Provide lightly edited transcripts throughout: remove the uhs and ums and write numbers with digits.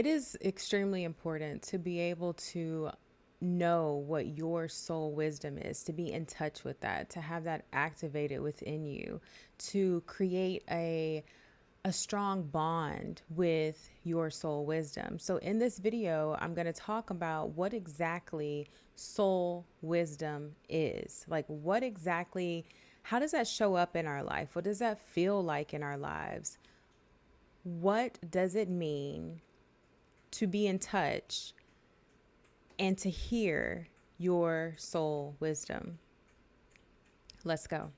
It is extremely important to be able to know what your soul wisdom is, to be in touch with that, to have that activated within you, to create a strong bond with your soul wisdom. So in this video, I'm going to talk about what exactly soul wisdom is. Like what exactly how does that show up in our life? What does that feel like in our lives? What does it mean to be in touch and to hear your soul wisdom? Let's go.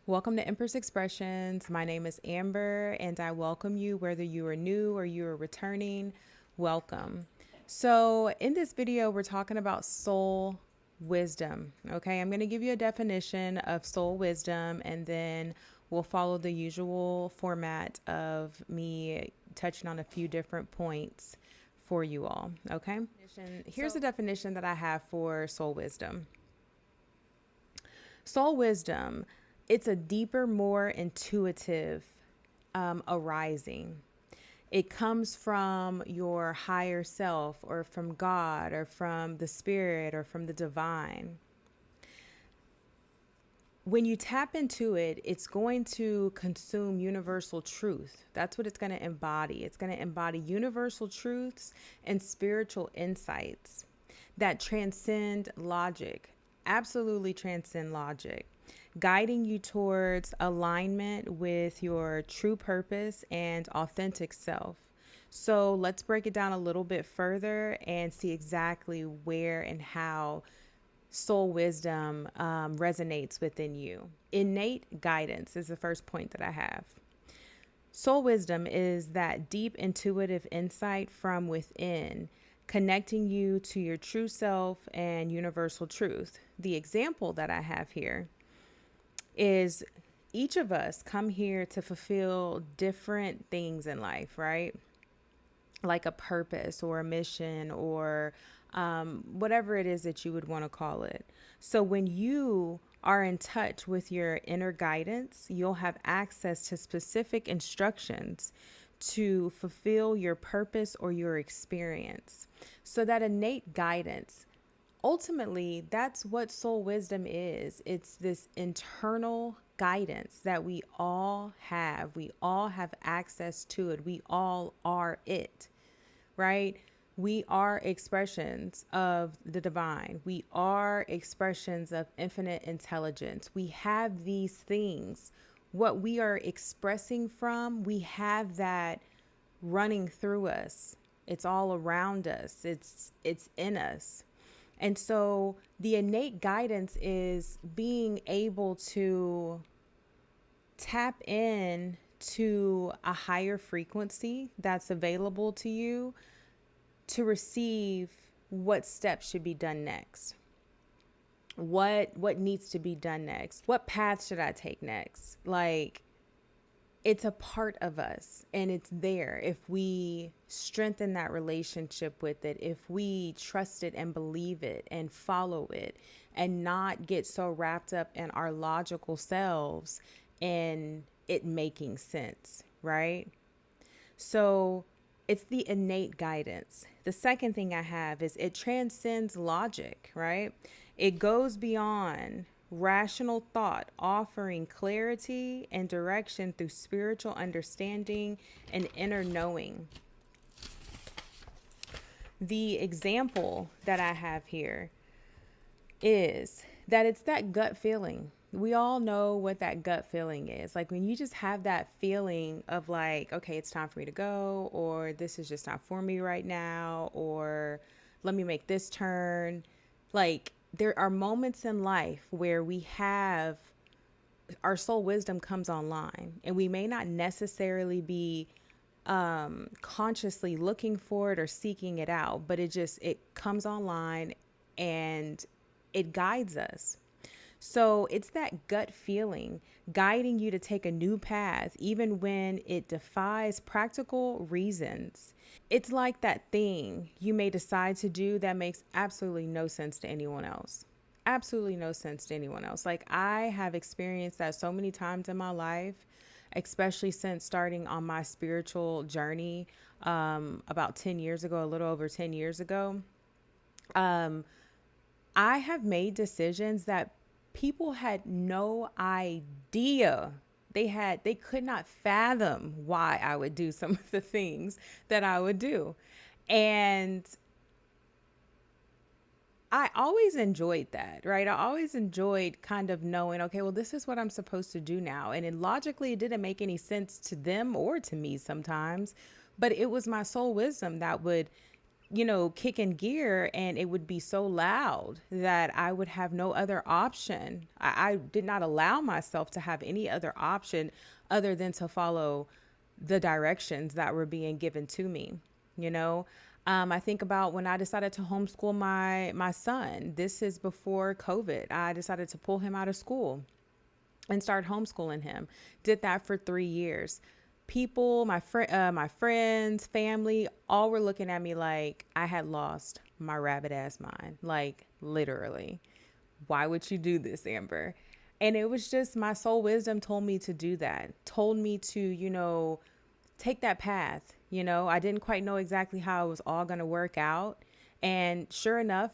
Welcome to Empress Expressions. My name is Amber, and I welcome you whether you are new or you are returning. Welcome. So, in this video, we're talking about soul wisdom. Okay, I'm going to give you a definition of soul wisdom, and then we'll follow the usual format of me touching on a few different points for you all. Okay, here's the definition that I have for soul wisdom. Soul wisdom, it's a deeper, more intuitive arising. It comes from your higher self or from God or from the spirit or from the divine. When you tap into it, it's going to consume universal truth. That's what it's going to embody. It's going to embody universal truths and spiritual insights that transcend logic, absolutely transcend logic, guiding you towards alignment with your true purpose and authentic self. So let's break it down a little bit further and see exactly where and how soul wisdom resonates within you. Innate guidance is the first point that I have. Soul wisdom is that deep intuitive insight from within, connecting you to your true self and universal truth. The example that I have here is each of us come here to fulfill different things in life, right? Like a purpose or a mission or whatever it is that you would want to call it. So when you are in touch with your inner guidance, you'll have access to specific instructions to fulfill your purpose or your experience. So that innate guidance, ultimately, that's what soul wisdom is. It's this internal guidance that we all have. We all have access to it. We all are it, right? We are expressions of the divine. We are expressions of infinite intelligence. We have these things. What we are expressing from, we have that running through us. It's all around us. It's in us. And so the innate guidance is being able to tap in to a higher frequency that's available to you to receive what steps should be done next. What needs to be done next? What path should I take next? Like, it's a part of us and it's there if we strengthen that relationship with it, if we trust it and believe it and follow it and not get so wrapped up in our logical selves and it making sense, right? So it's the innate guidance. The second thing I have is it transcends logic, right? It goes beyond rational thought, offering clarity and direction through spiritual understanding and inner knowing. The example that I have here is that it's that gut feeling. We all know what that gut feeling is. Like when you just have that feeling of like, okay, it's time for me to go, or this is just not for me right now, or let me make this turn. Like there are moments in life where we have our soul wisdom comes online and we may not necessarily be consciously looking for it or seeking it out, but it comes online and it guides us. So it's that gut feeling guiding you to take a new path, even when it defies practical reasons. It's like that thing you may decide to do that makes absolutely no sense to anyone else. Absolutely no sense to anyone else. Like I have experienced that so many times in my life. especially since starting on my spiritual journey about 10 years ago, a little over 10 years ago. I have made decisions that people had no idea. They could not fathom why I would do some of the things that I would do. And I always enjoyed that, right? I always enjoyed kind of knowing, okay, well, this is what I'm supposed to do now. And then logically, it didn't make any sense to them or to me sometimes, but it was my soul wisdom that would, kick in gear, and it would be so loud that I would have no other option. I did not allow myself to have any other option other than to follow the directions that were being given to me, you know? I think about when I decided to homeschool my son. This is before COVID. I decided to pull him out of school and start homeschooling him. Did that for 3 years. People, my friends, family, all were looking at me like I had lost my rabbit ass mind. Like literally, why would you do this, Amber? And it was just my soul wisdom told me to do that. Told me to, take that path. I didn't quite know exactly how it was all going to work out. And sure enough,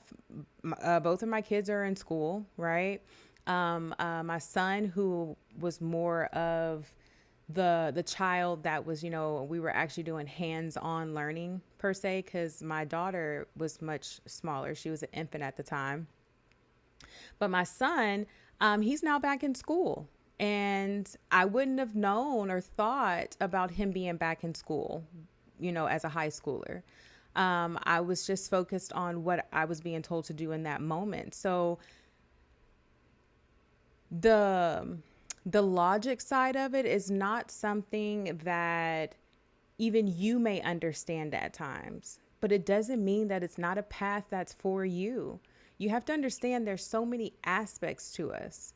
both of my kids are in school, right? My son, who was more of the child that was, we were actually doing hands-on learning per se, because my daughter was much smaller. She was an infant at the time. But my son, he's now back in school. And I wouldn't have known or thought about him being back in school, as a high schooler. I was just focused on what I was being told to do in that moment. So the logic side of it is not something that even you may understand at times, but it doesn't mean that it's not a path that's for you. You have to understand there's so many aspects to us.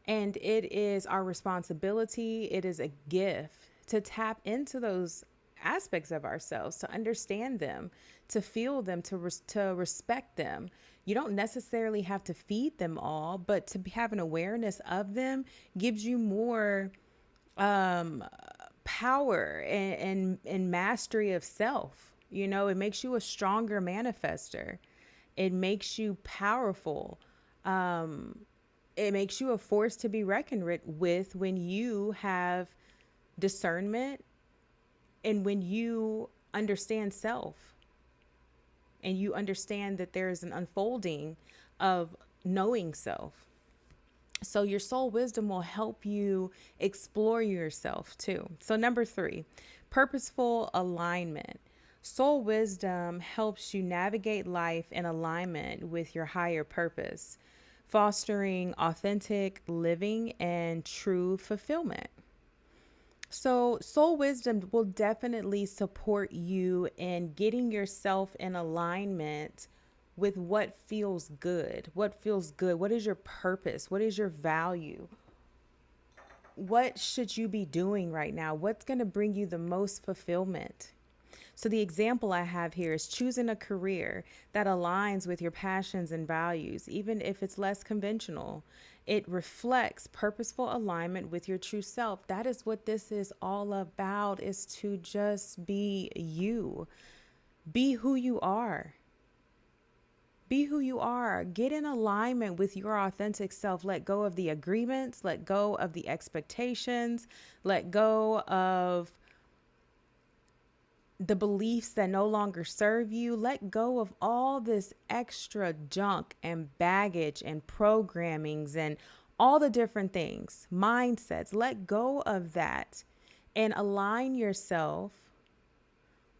And it is our responsibility, it is a gift to tap into those aspects of ourselves, to understand them, to feel them, to respect them. You don't necessarily have to feed them all, but to have an awareness of them gives you more power and mastery of self. It makes you a stronger manifester. It makes you powerful. It makes you a force to be reckoned with when you have discernment and when you understand self and you understand that there is an unfolding of knowing self. So your soul wisdom will help you explore yourself too. So number 3, purposeful alignment. Soul wisdom helps you navigate life in alignment with your higher purpose, fostering authentic living and true fulfillment. So soul wisdom will definitely support you in getting yourself in alignment with what feels good. What feels good? What is your purpose? What is your value? What should you be doing right now? What's going to bring you the most fulfillment? So the example I have here is choosing a career that aligns with your passions and values, even if it's less conventional. It reflects purposeful alignment with your true self. That is what this is all about, is to just be you. Be who you are. Be who you are. Get in alignment with your authentic self. Let go of the agreements. Let go of the expectations. Let go of the beliefs that no longer serve you. Let go of all this extra junk and baggage and programmings and all the different things, mindsets. Let go of that and align yourself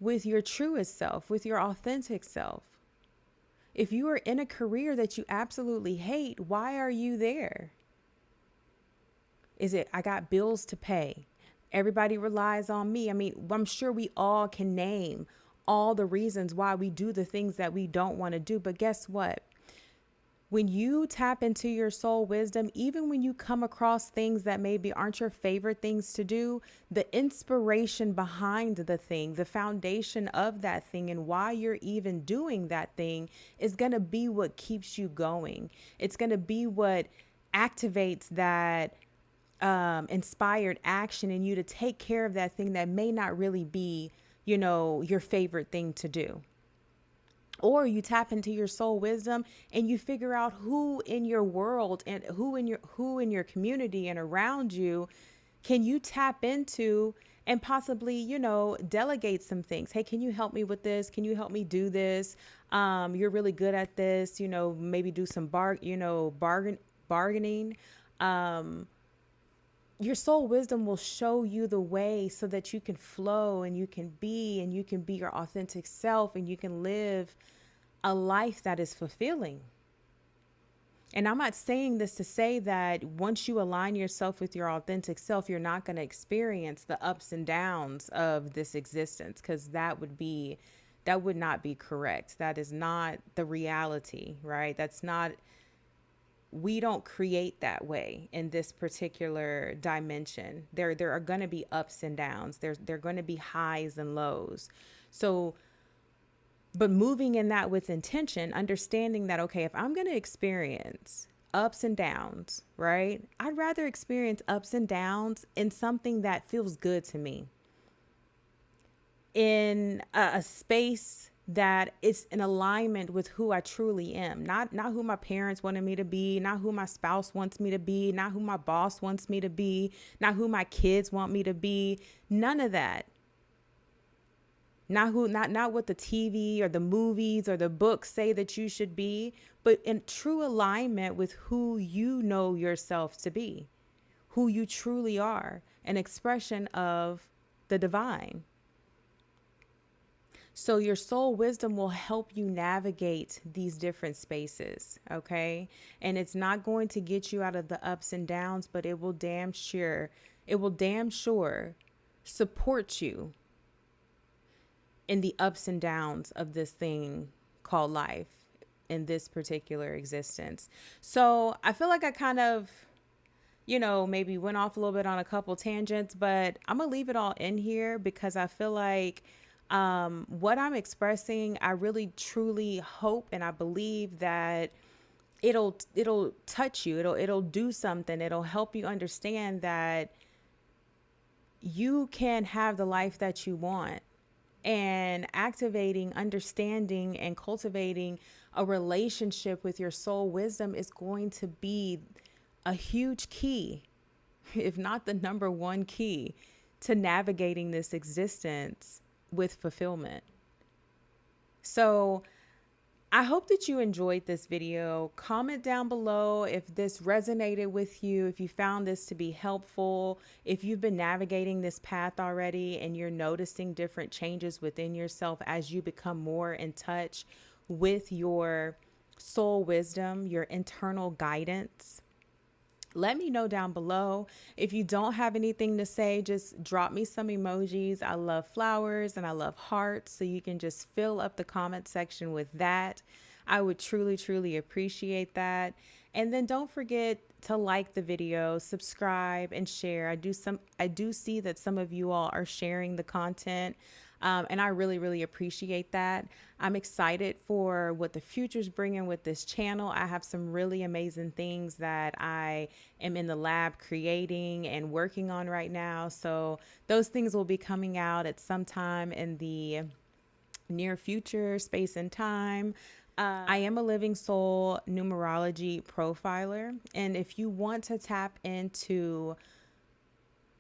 with your truest self, with your authentic self. If you are in a career that you absolutely hate, why are you there? Is it, I got bills to pay? Everybody relies on me. I mean, I'm sure we all can name all the reasons why we do the things that we don't want to do. But guess what? When you tap into your soul wisdom, even when you come across things that maybe aren't your favorite things to do, the inspiration behind the thing, the foundation of that thing, and why you're even doing that thing is going to be what keeps you going. It's going to be what activates that inspired action in you to take care of that thing that may not really be, your favorite thing to do. Or you tap into your soul wisdom and you figure out who in your world and who in your community and around you can you tap into and possibly, delegate some things. Hey, can you help me with this? Can you help me do this? You're really good at this, maybe do some bargaining. Um, your soul wisdom will show you the way so that you can flow and you can be your authentic self and you can live a life that is fulfilling. And I'm not saying this to say that once you align yourself with your authentic self, you're not going to experience the ups and downs of this existence, because that would not be correct. That is not the reality, right? That's not, we don't create that way in this particular dimension. There are going to be ups and downs. There are going to be highs and lows. So, but moving in that with intention, understanding that, okay, if I'm going to experience ups and downs, right? I'd rather experience ups and downs in something that feels good to me, in a space that is in alignment with who I truly am, not who my parents wanted me to be, not who my spouse wants me to be, not who my boss wants me to be, not who my kids want me to be, none of that. Not what the TV or the movies or the books say that you should be, but in true alignment with who you know yourself to be, who you truly are, an expression of the divine. So your soul wisdom will help you navigate these different spaces, okay? And it's not going to get you out of the ups and downs, but it will damn sure support you in the ups and downs of this thing called life, in this particular existence. So I feel like I kind of, maybe went off a little bit on a couple tangents, but I'm gonna leave it all in here because I feel like what I'm expressing, I really truly hope and I believe that it'll touch you. It'll do something. It'll help you understand that you can have the life that you want. And activating, understanding, and cultivating a relationship with your soul wisdom is going to be a huge key, if not the number one key, to navigating this existence with fulfillment. So I hope that you enjoyed this video. Comment down below if this resonated with you, if you found this to be helpful, if you've been navigating this path already and you're noticing different changes within yourself as you become more in touch with your soul wisdom, your internal guidance. Let me know down below. If you don't have anything to say, just drop me some emojis. I love flowers and I love hearts, so you can just fill up the comment section with that. I would truly, truly appreciate that. And then don't forget to like the video, subscribe, and share. I do see that some of you all are sharing the content. And I really, really appreciate that. I'm excited for what the future's bringing with this channel. I have some really amazing things that I am in the lab creating and working on right now. So those things will be coming out at some time in the near future, space and time. I am a living soul numerology profiler. And if you want to tap into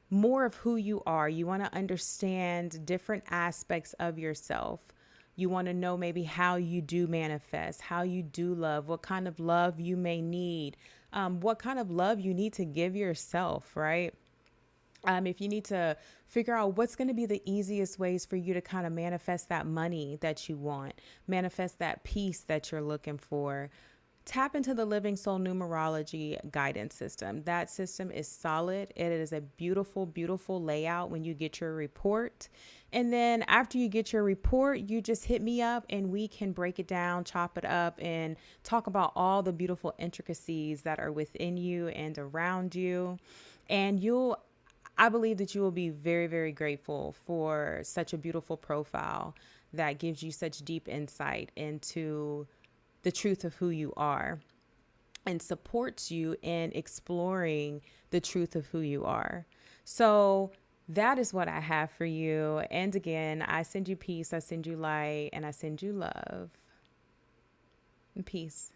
more of who you are, you want to understand different aspects of yourself. You want to know maybe how you do manifest, how you do love, what kind of love you may need, what kind of love you need to give yourself, right? If you need to figure out what's going to be the easiest ways for you to kind of manifest that money that you want, manifest that peace that you're looking for, tap into the Living Soul Numerology guidance system. That system is solid. It is a beautiful, beautiful layout when you get your report. And then after you get your report, you just hit me up and we can break it down, chop it up, and talk about all the beautiful intricacies that are within you and around you. And I believe that you will be very, very grateful for such a beautiful profile that gives you such deep insight into the truth of who you are. and supports you in exploring the truth of who you are. So that is what I have for you. And again, I send you peace, I send you light, and I send you love and peace.